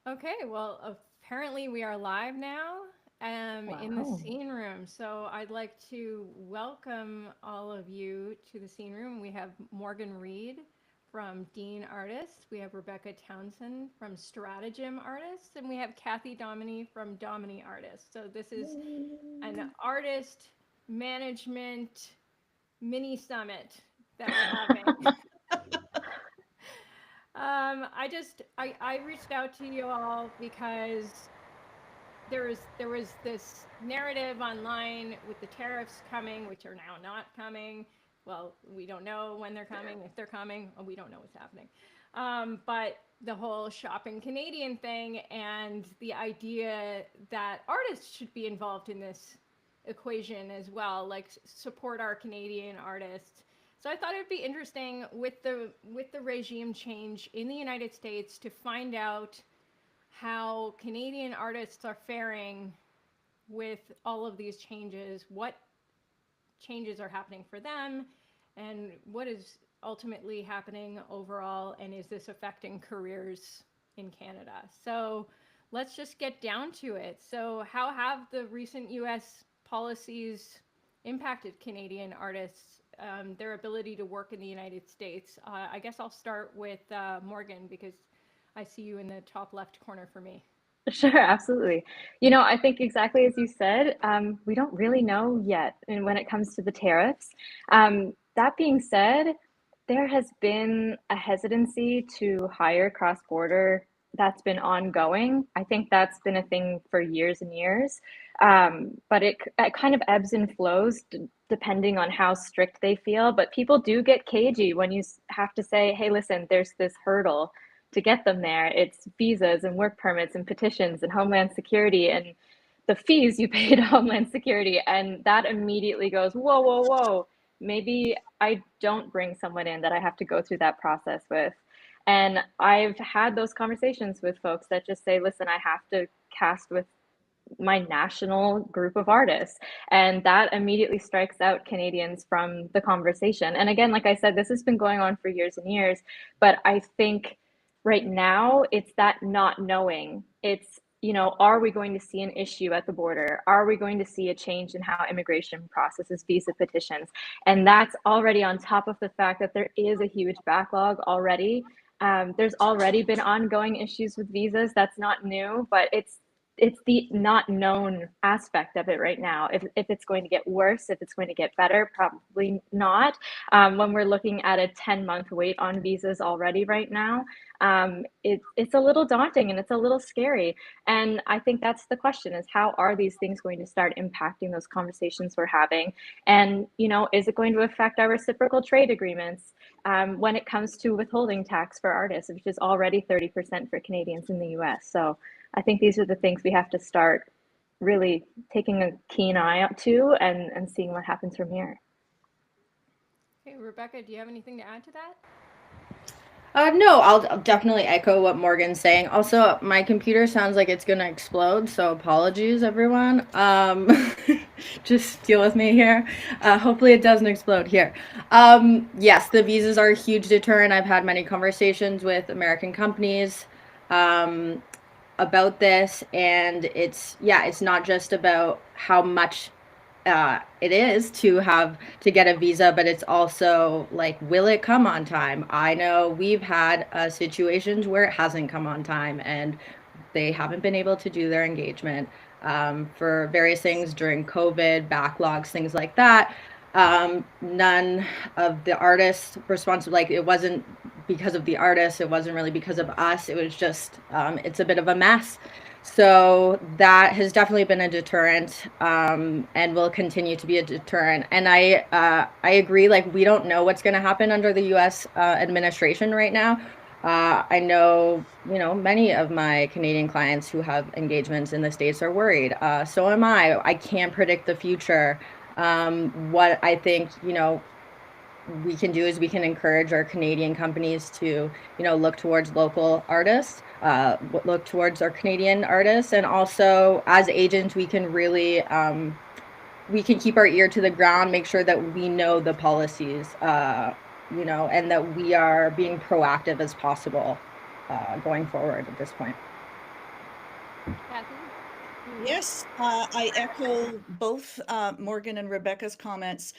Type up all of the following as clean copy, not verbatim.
Okay, well, apparently we are live now in the Wow. scene room. So I'd like to welcome all of you to the scene room. We have Morgan Reed from Dean Artists, we have Rebecca Townsend from Stratagem Artists, and we have Kathy Domoney from Domoney Artists. So this is an artist management mini summit that we're having. I reached out to you all because there was this narrative online with the tariffs coming, which are now not coming. Well, we don't know when they're coming, if they're coming. We don't know what's happening. But the whole shopping Canadian thing and the idea that artists should be involved in this equation as well, like support our Canadian artists. So I thought it would be interesting with the regime change in the United States to find out how Canadian artists are faring with all of these changes, what changes are happening for them, and what is ultimately happening overall, and is this affecting careers in Canada? So let's just get down to it. So, how have the recent US policies impacted Canadian artists, their ability to work in the United States? I guess I'll start with Morgan because I see you in the top left corner for me. Sure, absolutely. I think exactly as you said, we don't really know yet and when it comes to the tariffs. That being said, there has been a hesitancy to hire cross-border that's been ongoing. I think that's been a thing for years and years. But it kind of ebbs and flows depending on how strict they feel. But people do get cagey when you have to say, hey, listen, there's this hurdle to get them there. It's visas and work permits and petitions and Homeland Security and the fees you pay to Homeland Security. And that immediately goes, whoa, whoa, whoa. Maybe I don't bring someone in that I have to go through that process with. And I've had those conversations with folks that just say, listen, I have to cast with my national group of artists. And that immediately strikes out Canadians from the conversation. And again, like I said, this has been going on for years and years. But I think right now it's that not knowing. It's, are we going to see an issue at the border? Are we going to see a change in how immigration processes visa petitions? And that's already on top of the fact that there is a huge backlog already. There's already been ongoing issues with visas. That's not new, but it's the not known aspect of it right now. If it's going to get worse, if it's going to get better, probably not. When we're looking at a 10-month wait on visas already right now, it's a little daunting and it's a little scary. And I think that's the question: is how are these things going to start impacting those conversations we're having? And is it going to affect our reciprocal trade agreements when it comes to withholding tax for artists, which is already 30% for Canadians in the U.S. So I think these are the things we have to start really taking a keen eye out to and seeing what happens from here. Hey, Rebecca, do you have anything to add to that? No, I'll definitely echo what Morgan's saying. Also, my computer sounds like it's gonna explode, so apologies, everyone. Just deal with me here. Hopefully, it doesn't explode here. Yes, the visas are a huge deterrent. I've had many conversations with American companies um, about this, and it's not just about how much it is to have to get a visa, but it's also like, will it come on time? I know we've had situations where it hasn't come on time and they haven't been able to do their engagement for various things during COVID, backlogs, things like that. None of the artists responsible, like it wasn't because of the artists, it wasn't really because of us, it was just, it's a bit of a mess. So that has definitely been a deterrent, and will continue to be a deterrent. And I agree. Like, we don't know what's going to happen under the U.S. Administration right now. I know, many of my Canadian clients who have engagements in the States are worried. So am I. I can't predict the future. What I think, we can do is we can encourage our Canadian companies to, look towards local artists, look towards our Canadian artists, and also as agents, we can really we can keep our ear to the ground, make sure that we know the policies, and that we are being proactive as possible going forward at this point. Kathy? Yes, I echo both Morgan and Rebecca's comments.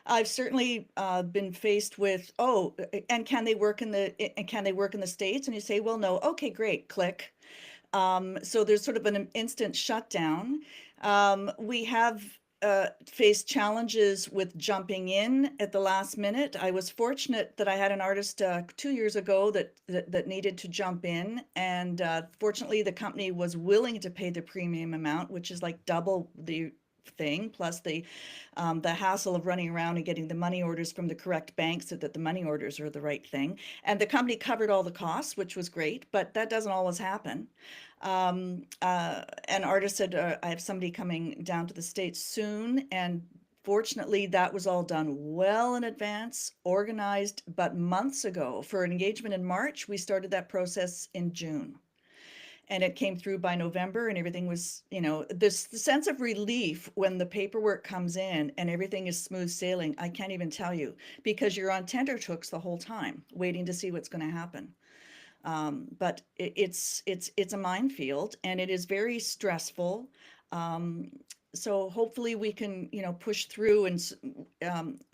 I've certainly been faced with, oh, and can they work in the States? And you say, well, no. Okay, great. Click. So there's sort of an instant shutdown. We have faced challenges with jumping in at the last minute. I was fortunate that I had an artist 2 years ago that needed to jump in, and fortunately the company was willing to pay the premium amount, which is like double the thing, plus the hassle of running around and getting the money orders from the correct bank so that the money orders are the right thing. And the company covered all the costs, which was great, but that doesn't always happen. An artist said, I have somebody coming down to the States soon. And fortunately, that was all done well in advance, organized, but months ago. For an engagement in March, we started that process in June. And it came through by November, and everything was, this the sense of relief when the paperwork comes in and everything is smooth sailing. I can't even tell you, because you're on tenterhooks the whole time, waiting to see what's going to happen. But it's a minefield, and it is very stressful. So hopefully we can, push through and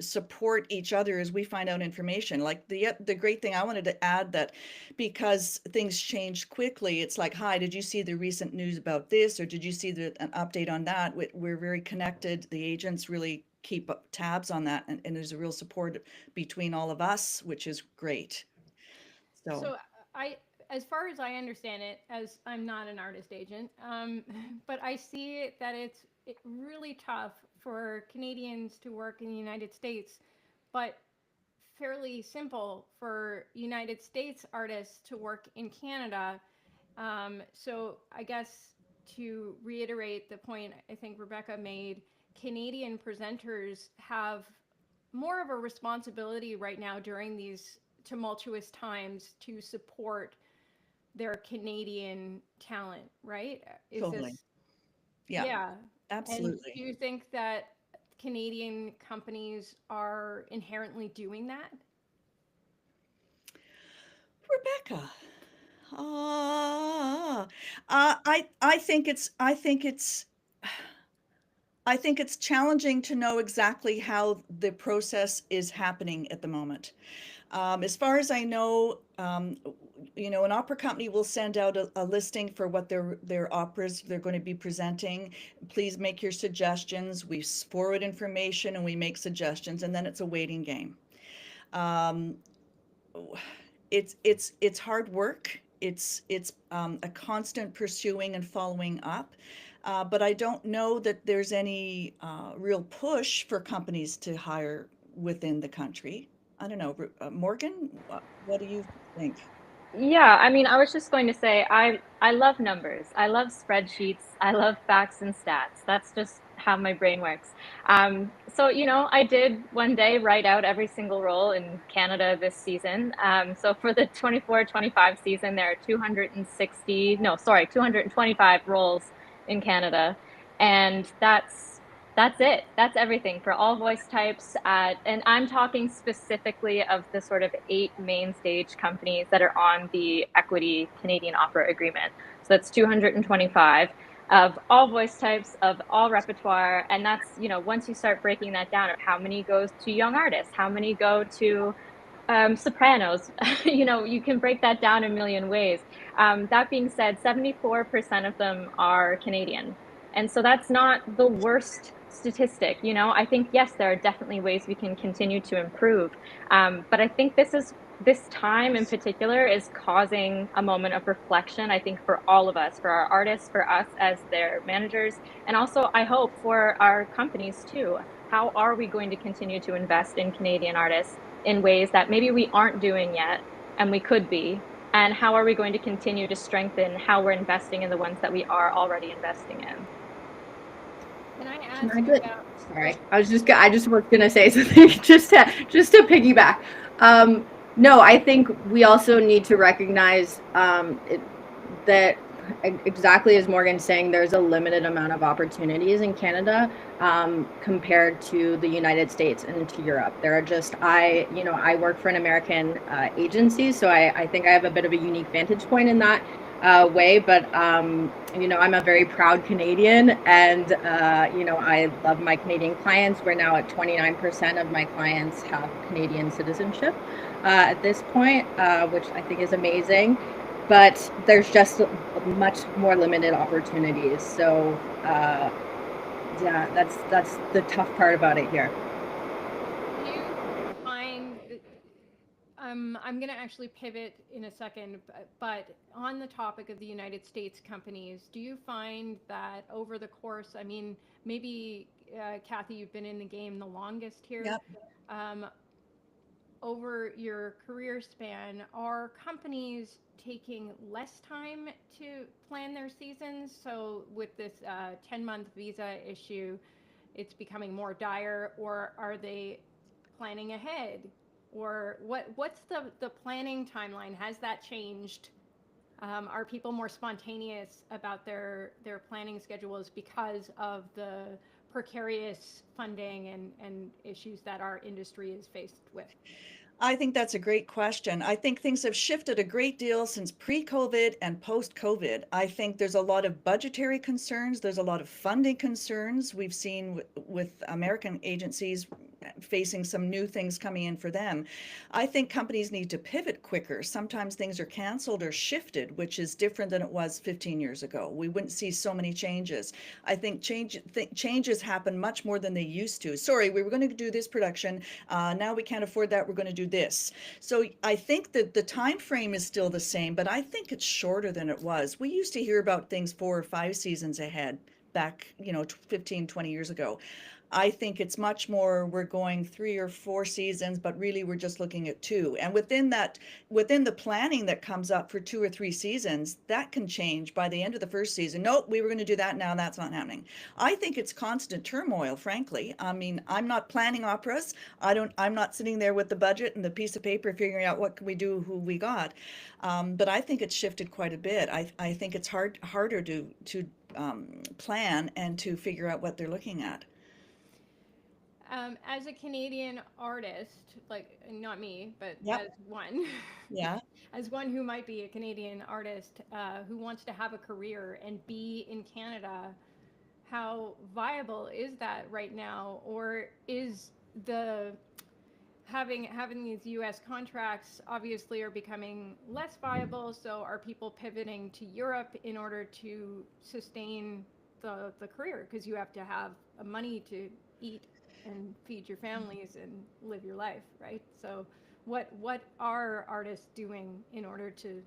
support each other as we find out information. Like the great thing I wanted to add, that because things change quickly, it's like, hi, did you see the recent news about this, or did you see an update on that? We're very connected. The agents really keep tabs on that, and there's a real support between all of us, which is great. So as far as I understand it, as I'm not an artist agent, but I see that it's really tough for Canadians to work in the United States, but fairly simple for United States artists to work in Canada. So I guess to reiterate the point I think Rebecca made, Canadian presenters have more of a responsibility right now during these tumultuous times to support their Canadian talent, right? Is Totally. this, Yeah, yeah. And do absolutely. you think that Canadian companies are inherently doing that? Rebecca. Ah, I think it's challenging to know exactly how the process is happening at the moment. As far as I know, an opera company will send out a listing for what their operas they're going to be presenting. Please make your suggestions. We forward information and we make suggestions, and then it's a waiting game. Um, it's hard work. It's a constant pursuing and following up. But I don't know that there's any real push for companies to hire within the country. I don't know. Morgan, what do you think? Yeah, I mean, I was just going to say I love numbers. I love spreadsheets. I love facts and stats. That's just how my brain works. So, I did one day write out every single role in Canada this season. So for the 24-25 season, there are 260, no, sorry, 225 roles in Canada. And that's it. That's everything for all voice types. And I'm talking specifically of the sort of 8 main stage companies that are on the Equity Canadian Opera Agreement. So that's 225 of all voice types, of all repertoire. And that's, once you start breaking that down, of how many goes to young artists, how many go to sopranos, you can break that down a million ways. That being said, 74% of them are Canadian. And so that's not the worst statistic. I think, yes, there are definitely ways we can continue to improve. But I think this time in particular is causing a moment of reflection, I think, for all of us, for our artists, for us as their managers, and also, I hope, for our companies too. How are we going to continue to invest in Canadian artists in ways that maybe we aren't doing yet and we could be? And how are we going to continue to strengthen how we're investing in the ones that we are already investing in? Can I Can ask I get? about, Sorry, oh, I just was gonna say something just to piggyback. No, I think we also need to recognize that exactly as Morgan's saying, there's a limited amount of opportunities in Canada compared to the United States and to Europe. There are just, I work for an American agency, so I think I have a bit of a unique vantage point in that way. But, I'm a very proud Canadian, and, I love my Canadian clients. We're now at 29% of my clients have Canadian citizenship at this point, which I think is amazing. But there's just much more limited opportunities. So, yeah, that's the tough part about it here. Do you find I'm going to actually pivot in a second, but on the topic of the United States companies, do you find that over the course, I mean, maybe Kathy, you've been in the game the longest here. Yep. Um, Over your career span, are companies taking less time to plan their seasons? So with this 10-month visa issue, it's becoming more dire, or are they planning ahead? Or what's the planning timeline? Has that changed? Are people more spontaneous about their planning schedules because of the precarious funding and issues that our industry is faced with? I think that's a great question. I think things have shifted a great deal since pre-COVID and post-COVID. I think there's a lot of budgetary concerns. There's a lot of funding concerns. We've seen with American agencies facing some new things coming in for them. I think companies need to pivot quicker. Sometimes things are canceled or shifted, which is different than it was 15 years ago. We wouldn't see so many changes. I think changes happen much more than they used to. Sorry, we were going to do this production. Now we can't afford that. We're going to do this. So I think that the time frame is still the same, but I think it's shorter than it was. We used to hear about things 4 or 5 seasons ahead back, 15, 20 years ago. I think it's much more we're going 3 or 4 seasons, but really we're just looking at 2. And within the planning that comes up for 2 or 3 seasons, that can change by the end of the first season. Nope, we were going to do that now, that's not happening. I think it's constant turmoil, frankly. I mean, I'm not planning operas. I'm not sitting there with the budget and the piece of paper figuring out what can we do, who we got. But I think it's shifted quite a bit. I think it's harder to plan and to figure out what they're looking at. As a Canadian artist, like not me, but Yep. as one, Yeah. as one who might be a Canadian artist who wants to have a career and be in Canada, how viable is that right now? Or is the having these U.S. contracts obviously are becoming less viable? So are people pivoting to Europe in order to sustain the career? Because you have to have money to eat and feed your families and live your life, right? So what are artists doing in order to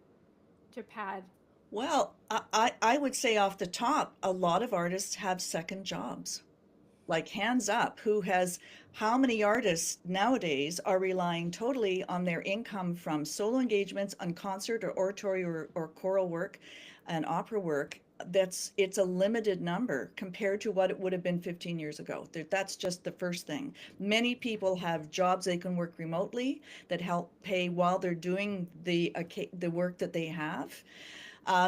pad? Well, I would say off the top, a lot of artists have second jobs. Like hands up, how many artists nowadays are relying totally on their income from solo engagements on concert or oratory or choral work and opera work? It's a limited number compared to what it would have been 15 years ago. That's just the first thing. Many people have jobs they can work remotely that help pay while they're doing the work that they have.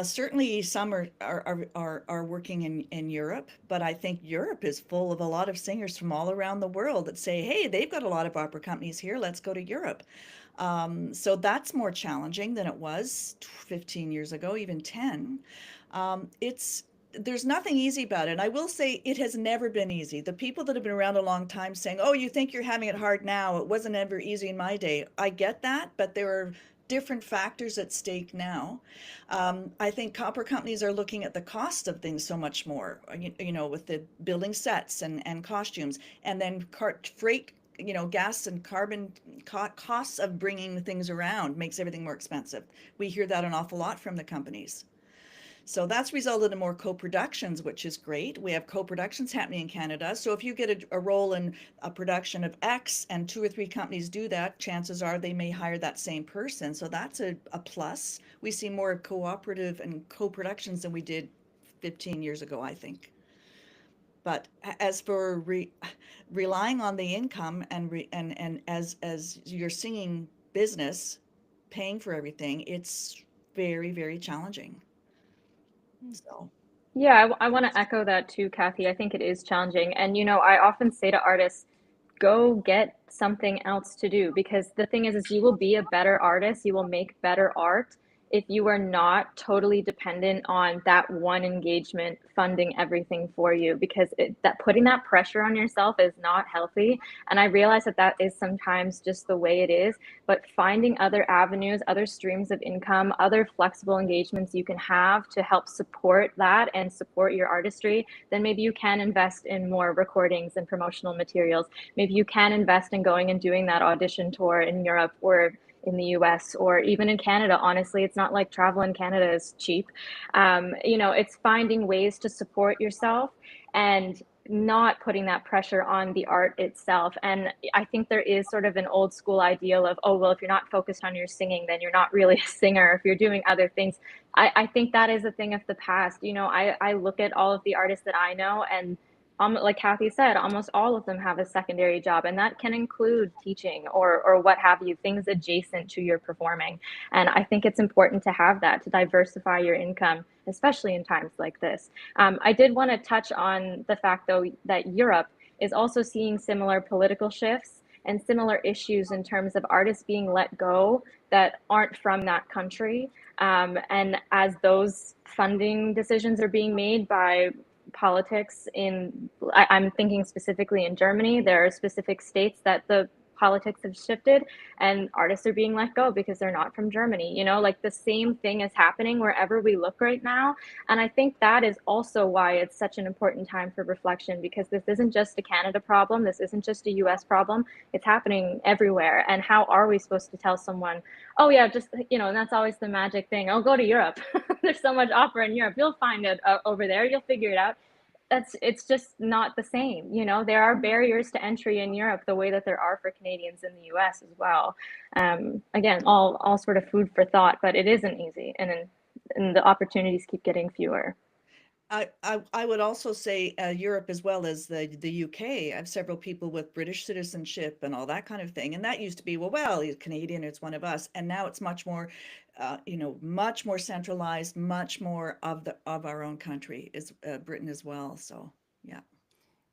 Certainly, some are working in Europe, but I think Europe is full of a lot of singers from all around the world that say, "Hey, they've got a lot of opera companies here. Let's go to Europe." So that's more challenging than it was 15 years ago, even 10. It's There's nothing easy about it. And I will say it has never been easy. The people that have been around a long time saying, "Oh, you think you're having it hard now. It wasn't ever easy in my day." I get that, but there are different factors at stake now. I think copper companies are looking at the cost of things so much more, with the building sets and costumes, and then freight, gas and carbon costs of bringing things around makes everything more expensive. We hear that an awful lot from the companies. So that's resulted in more co-productions, which is great. We have co-productions happening in Canada. So if you get a role in a production of X and 2 or 3 companies do that, chances are they may hire that same person. So that's a plus. We see more cooperative and co-productions than we did 15 years ago, I think. But as for relying on the income and as your singing business, paying for everything, it's very, very challenging. So Yeah, I want to echo that too, Kathy. I think it is challenging. And, I often say to artists, go get something else to do, because the thing is you will be a better artist, you will make better art if you are not totally dependent on that one engagement funding everything for you, because that putting that pressure on yourself is not healthy. And I realize that that is sometimes just the way it is, but finding other avenues, other streams of income, other flexible engagements you can have to help support that and support your artistry, then maybe you can invest in more recordings and promotional materials. Maybe you can invest in going and doing that audition tour in Europe or in the US or even in Canada. Honestly, it's not like travel in Canada is cheap. It's finding ways to support yourself and not putting that pressure on the art itself. And I think there is sort of an old school ideal of, oh, well, if you're not focused on your singing, then you're not really a singer. If you're doing other things, I think that is a thing of the past. I look at all of the artists that I know, and like Kathy said, almost all of them have a secondary job, and that can include teaching or what have you, things adjacent to your performing. And I think it's important to have that, to diversify your income, especially in times like this. I did want to touch on the fact, though, that Europe is also seeing similar political shifts and similar issues in terms of artists being let go that aren't from that country. And as those funding decisions are being made by politics I'm thinking specifically in Germany, there are specific states that the politics have shifted and artists are being let go because they're not from Germany. Like the same thing is happening wherever we look right now. And I think that is also why it's such an important time for reflection, because this isn't just a Canada problem. This isn't just a US problem. It's happening everywhere. And how are we supposed to tell someone, oh yeah, just, and that's always the magic thing. Oh, go to Europe. There's so much opera in Europe. You'll find it over there. You'll figure it out. It's just not the same. There are barriers to entry in Europe the way that there are for Canadians in the US as well. Again, all sort of food for thought, but it isn't easy, and the opportunities keep getting fewer. I would also say Europe as well as the UK. I have several people with British citizenship and all that kind of thing. And that used to be, well, he's Canadian, it's one of us. And now it's much more, much more centralized, much more of our own country is Britain as well. So, yeah.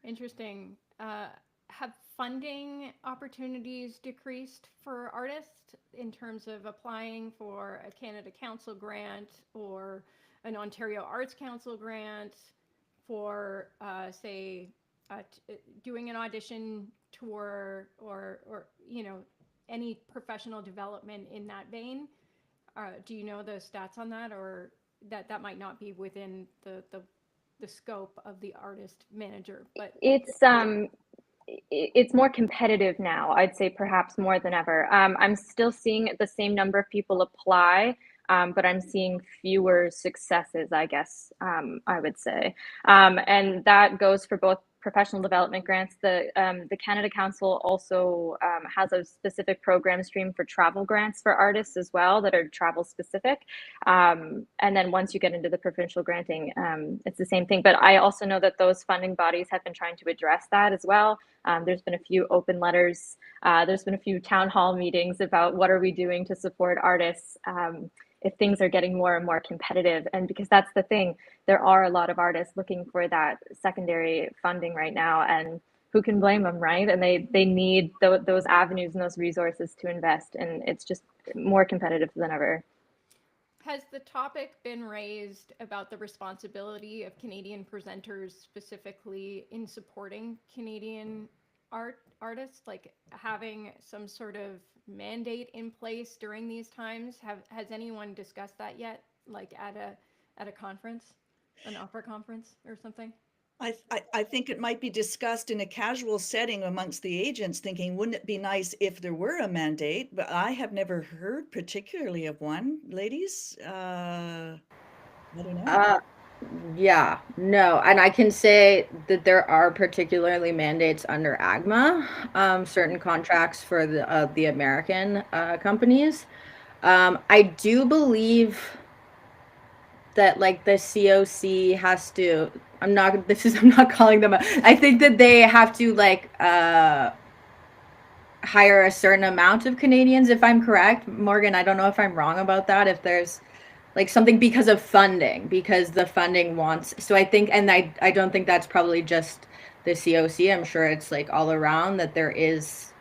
Interesting. Have funding opportunities decreased for artists in terms of applying for a Canada Council grant or an Ontario Arts Council grant for, say, doing an audition tour or any professional development in that vein? Do you know the stats on that, or that might not be within the scope of the artist manager? But it's more competitive now, I'd say, perhaps more than ever. I'm still seeing the same number of people apply, but I'm seeing fewer successes, I guess, I would say. And that goes for both professional development grants. The Canada Council also has a specific program stream for travel grants for artists as well that are travel specific. And then once you get into the provincial granting, it's the same thing. But I also know that those funding bodies have been trying to address that as well. There's been a few open letters. There's been a few town hall meetings about what are we doing to support artists if things are getting more and more competitive. And because that's the thing, there are a lot of artists looking for that secondary funding right now, and who can blame them, right? And they need those avenues and those resources to invest, and it's just more competitive than ever. Has the topic been raised about the responsibility of Canadian presenters specifically in supporting Canadian artists, like having some sort of mandate in place during these times? Has anyone discussed that yet, like at a conference, an opera conference or something? I think it might be discussed in a casual setting amongst the agents, thinking, wouldn't it be nice if there were a mandate? But I have never heard particularly of one, ladies. I don't know. Yeah, no, and I can say that there are particularly mandates under AGMA, certain contracts for the American companies. I do believe that like the COC has to. I'm not. This is. I'm not calling them. I think that they have to like hire a certain amount of Canadians, if I'm correct. Morgan, I don't know if I'm wrong about that. If there's like something because of funding, because the funding wants. So I think, and I don't think that's probably just the COC. I'm sure it's like all around that there is,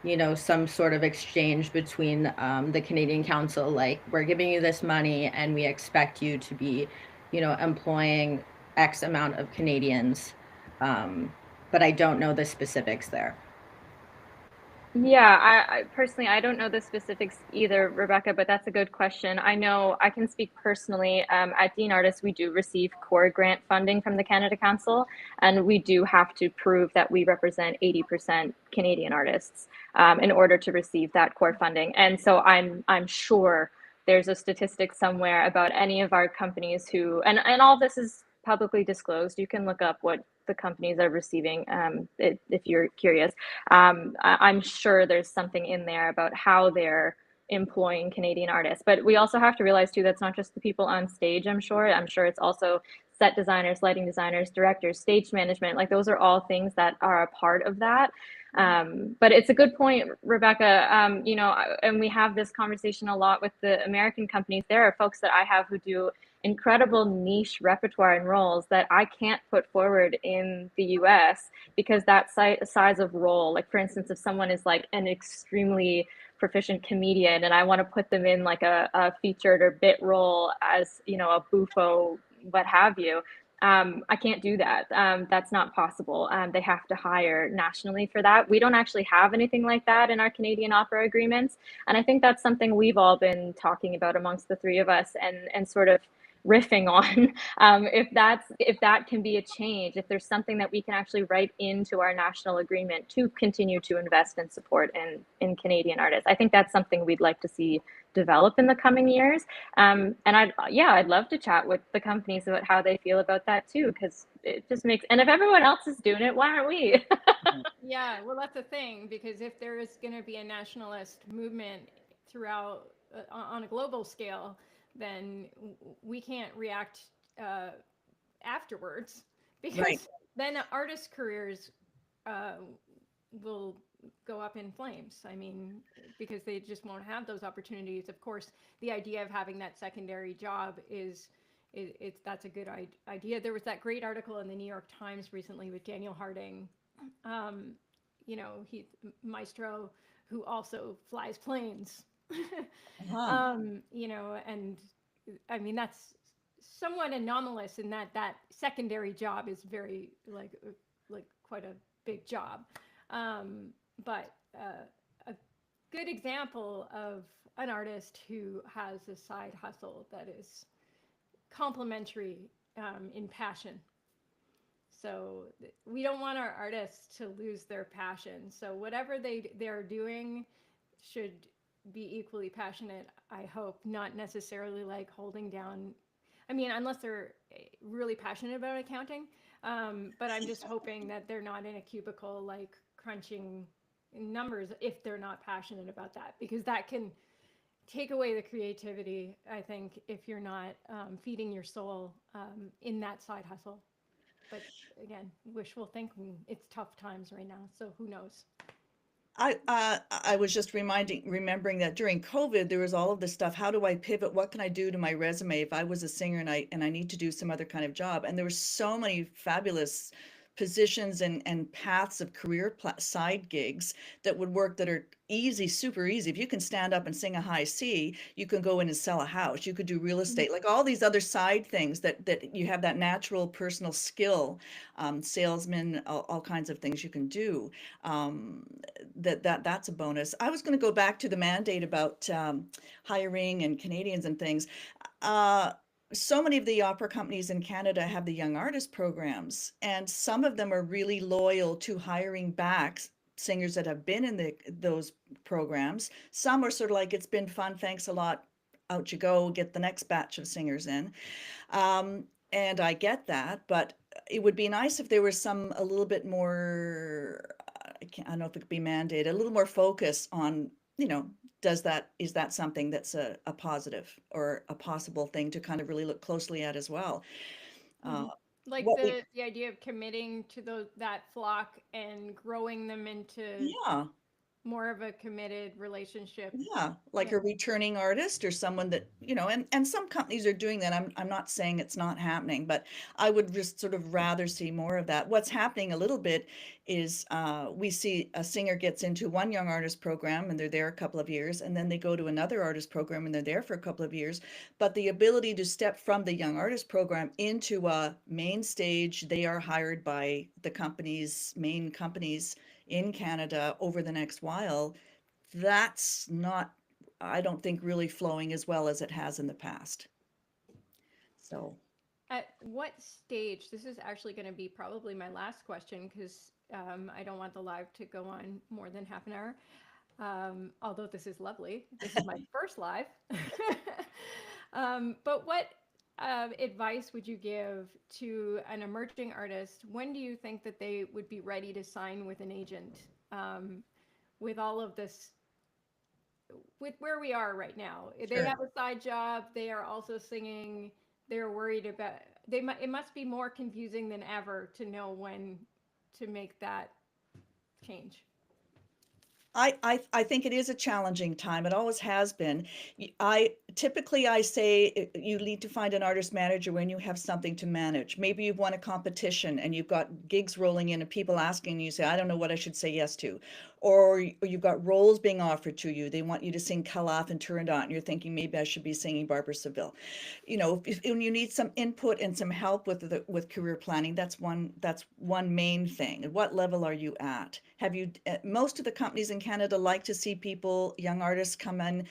you know, some sort of exchange between the Canadian Council, like we're giving you this money and we expect you to be, you know, employing X amount of Canadians. But I don't know the specifics there. Yeah, I personally, I don't know the specifics either, Rebecca, but that's a good question. I know I can speak personally. At Dean Artists, we do receive core grant funding from the Canada Council, and we do have to prove that we represent 80% Canadian artists in order to receive that core funding. And so I'm sure there's a statistic somewhere about any of our companies who, and all this is publicly disclosed. You can look up what the companies are receiving if you're curious. I'm sure there's something in there about how they're employing Canadian artists. But we also have to realize too that's not just the people on stage. I'm sure it's also set designers, lighting designers, directors, stage management. Like those are all things that are a part of that. But it's a good point, Rebecca. You know, and we have this conversation a lot with the American companies. There are folks that I have who do incredible niche repertoire and roles that I can't put forward in the US because that size of role, like for instance, if someone is like an extremely proficient comedian and I want to put them in like a featured or bit role as, you know, a buffo, what have you, I can't do that. That's not possible. They have to hire nationally for that. We don't actually have anything like that in our Canadian opera agreements. And I think that's something we've all been talking about amongst the three of us and sort of riffing on if that can be a change, if there's something that we can actually write into our national agreement to continue to invest and support in Canadian artists. I think that's something we'd like to see develop in the coming years. And I'd love to chat with the companies about how they feel about that too, because it just makes, and if everyone else is doing it, why aren't we? Yeah, well, that's the thing, because if there is going to be a nationalist movement throughout on a global scale, then we can't react afterwards, because Right. then artists' careers uh, will go up in flames. I mean, because they just won't have those opportunities. Of course, the idea of having that secondary job is it's that's a good idea. There was that great article in the New York Times recently with Daniel Harding, um, you know, he maestro who also flies planes. Uh-huh. You know, and I mean that's somewhat anomalous in that that secondary job is very like quite a big job. But a good example of an artist who has a side hustle that is complementary in passion. So we don't want our artists to lose their passion. So whatever they're doing should be equally passionate, I hope, not necessarily like holding down. I mean, unless they're really passionate about accounting. But I'm just hoping that they're not in a cubicle like crunching numbers if they're not passionate about that, because that can take away the creativity, I think, if you're not feeding your soul in that side hustle. But again, wishful thinking. It's tough times right now, so who knows? I was just remembering that during COVID there was all of this stuff. How do I pivot? What can I do to my resume if I was a singer and I need to do some other kind of job? And there were so many fabulous positions and paths of career side gigs that would work, that are easy, super easy. If you can stand up and sing a high C, you can go in and sell a house. You could do real estate, like all these other side things that you have that natural personal skill, salesman, all kinds of things you can do. Um, that's a bonus. I was going to go back to the mandate about hiring and Canadians and things. Uh, so many of the opera companies in Canada have the young artist programs, and some of them are really loyal to hiring back singers that have been in those programs. Some are sort of like, it's been fun, thanks a lot, out you go, get the next batch of singers in. And I get that, but it would be nice if there was some a little bit more, I don't know if it could be mandated, a little more focus on, you know, is that something that's a positive or a possible thing to kind of really look closely at as well? Mm-hmm. Uh, Like what we, the idea of committing to those that flock and growing them into yeah, more of a committed relationship. Yeah, like Yeah. a returning artist or someone that, and some companies are doing that. I'm not saying it's not happening, but I would just sort of rather see more of that. What's happening a little bit is we see a singer gets into one young artist program and they're there a couple of years, and then they go to another artist program and they're there for a couple of years. But the ability to step from the young artist program into a main stage, they are hired by the main companies in Canada over the next while. That's not, I don't think, really flowing as well as it has in the past. So, At what stage, this is actually going to be probably my last question because I don't want the live to go on more than half an hour. Although this is lovely. This is my first live. But what advice would you give to an emerging artist? When do you think that they would be ready to sign with an agent? With all of this, with where we are right now, they sure. have a side job. They are also singing. They're worried about. It must be more confusing than ever to know when to make that change. I think it is a challenging time. It always has been. I say you need to find an artist manager when you have something to manage. Maybe you've won a competition and you've got gigs rolling in and people asking you, say, I don't know what I should say yes to. Or you've got roles being offered to you. They want you to sing Calaf and Turandot, and you're thinking maybe I should be singing Barbara Seville. When you need some input and some help with career planning, that's one main thing. At what level are you at? Most of the companies in Canada like to see people, young artists, come in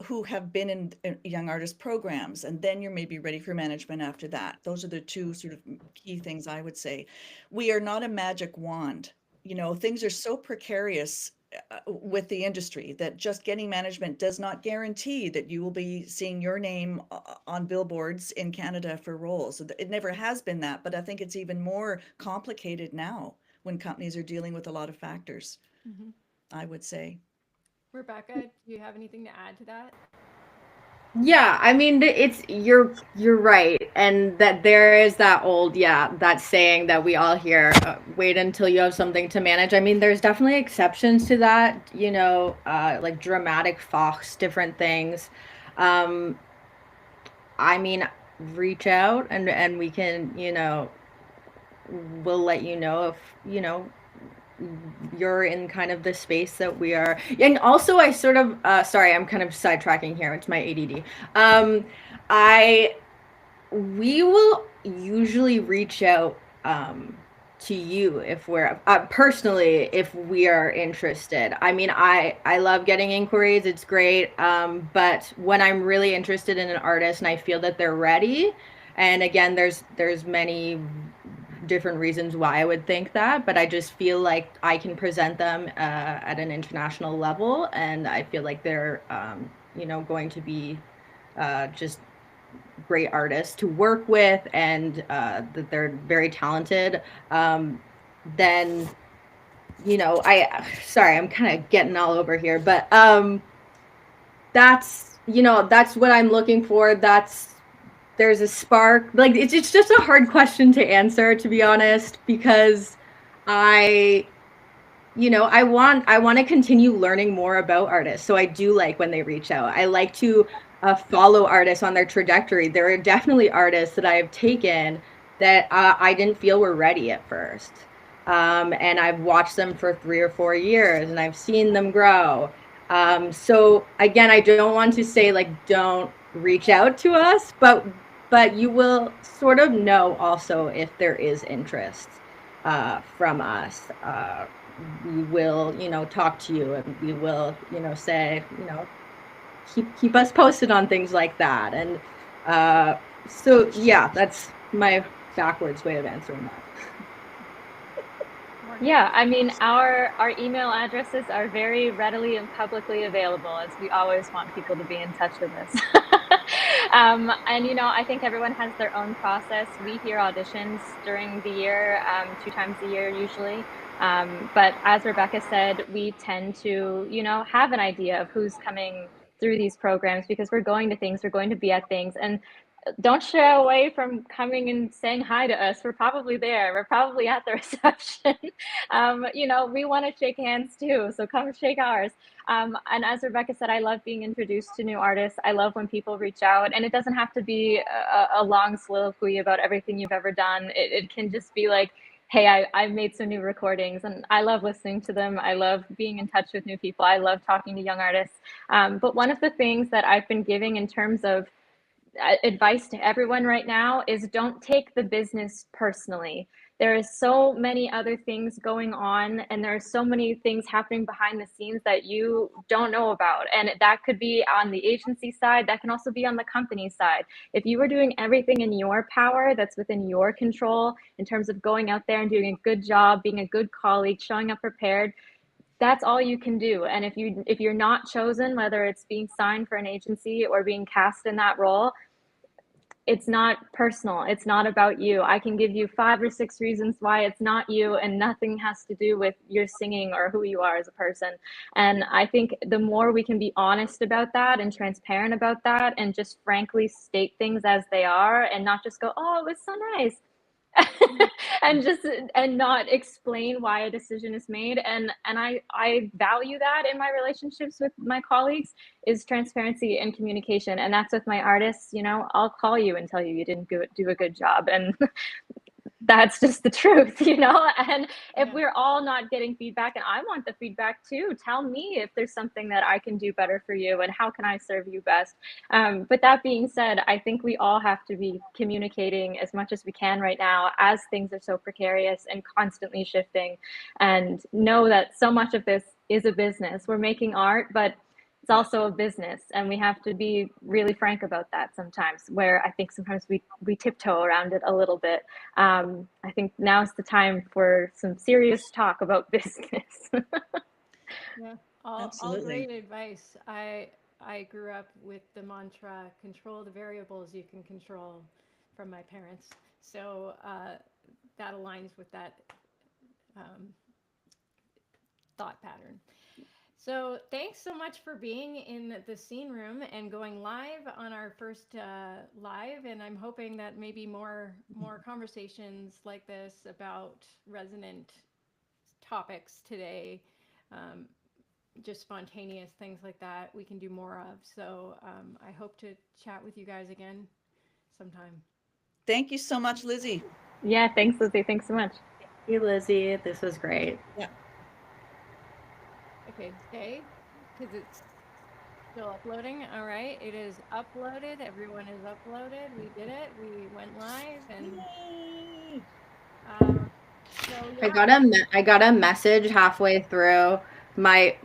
who have been in young artist programs, and then you're maybe ready for management after that. Those are the two sort of key things I would say. We are not a magic wand. Things are so precarious with the industry that just getting management does not guarantee that you will be seeing your name on billboards in Canada for roles. It never has been that, but I think it's even more complicated now when companies are dealing with a lot of factors, Mm-hmm. I would say. Rebecca, do you have anything to add to that? Yeah, I mean it's you're right, and that there is that old that saying that we all hear, wait until you have something to manage. I mean, there's definitely exceptions to that, like dramatic fox, different things. Um, I mean, reach out and we can, we'll let you know if you're in kind of the space that we are. And also I sort of sorry, I'm kind of sidetracking here. It's my ADD. I We will usually reach out to you if we're personally, if we are interested. I mean, I love getting inquiries. It's great. But when I'm really interested in an artist and I feel that they're ready, and again, there's many different reasons why I would think that, but I just feel like I can present them at an international level, and I feel like they're going to be just great artists to work with, and that they're very talented. Then I sorry, I'm kind of getting all over here, but that's what I'm looking for. There's a spark. Like it's just a hard question to answer, to be honest, because I I want to continue learning more about artists. So I do like when they reach out. I like to follow artists on their trajectory. There are definitely artists that I have taken that I didn't feel were ready at first. And I've watched them for 3 or 4 years and I've seen them grow. So again, I don't want to say like don't reach out to us, but you will sort of know also if there is interest from us. We will, talk to you, and we will, say, keep us posted on things like that. And so, yeah, that's my backwards way of answering that. Yeah, I mean, our email addresses are very readily and publicly available, as we always want people to be in touch with us. And I think everyone has their own process. We hear auditions during the year, 2 times a year usually. But as Rebecca said, we tend to, have an idea of who's coming through these programs because we're going to things, we're going to be at things, and don't shy away from coming and saying hi to us. We're probably there. We're probably at the reception. We want to shake hands too, so come shake ours. And as Rebecca said, I love being introduced to new artists. I love when people reach out, and it doesn't have to be a long soliloquy about everything you've ever done. It can just be like, hey, I've made some new recordings, and I love listening to them. I love being in touch with new people. I love talking to young artists. But one of the things that I've been giving in terms of advice to everyone right now is don't take the business personally. There is so many other things going on, and there are so many things happening behind the scenes that you don't know about. And that could be on the agency side, that can also be on the company side. If you are doing everything in your power that's within your control in terms of going out there and doing a good job, being a good colleague, showing up prepared, that's all you can do. And if you're not chosen, whether it's being signed for an agency or being cast in that role, it's not personal. It's not about you. I can give you 5 or 6 reasons why it's not you, and nothing has to do with your singing or who you are as a person. And I think the more we can be honest about that and transparent about that and just frankly state things as they are and not just go, oh, it was so nice. and not explain why a decision is made, and I value that in my relationships with my colleagues, is transparency and communication. And that's with my artists. I'll call you and tell you didn't do a good job, and that's just the truth. And if we're all not getting feedback, and I want the feedback too, tell me if there's something that I can do better for you and how can I serve you best. But that being said, I think we all have to be communicating as much as we can right now, as things are so precarious and constantly shifting, and know that so much of this is a business. We're making art, but it's also a business, and we have to be really frank about that sometimes, where I think sometimes we tiptoe around it a little bit. I think now's the time for some serious talk about business. Yeah, all Absolutely. great advice. I grew up with the mantra, control the variables you can control, from my parents. So that aligns with that thought pattern. So thanks so much for being in the scene room and going live on our first live. And I'm hoping that maybe more conversations like this about resonant topics today, just spontaneous things like that, we can do more of. So I hope to chat with you guys again sometime. Thank you so much, Lizzie. Yeah, thanks, Lizzie. Thanks so much. Thank you, Lizzie. This was great. Yeah. Okay, stay, because it's still uploading. All right, it is uploaded. Everyone is uploaded. We did it. We went live, and Yay. so yeah. I got a message halfway through my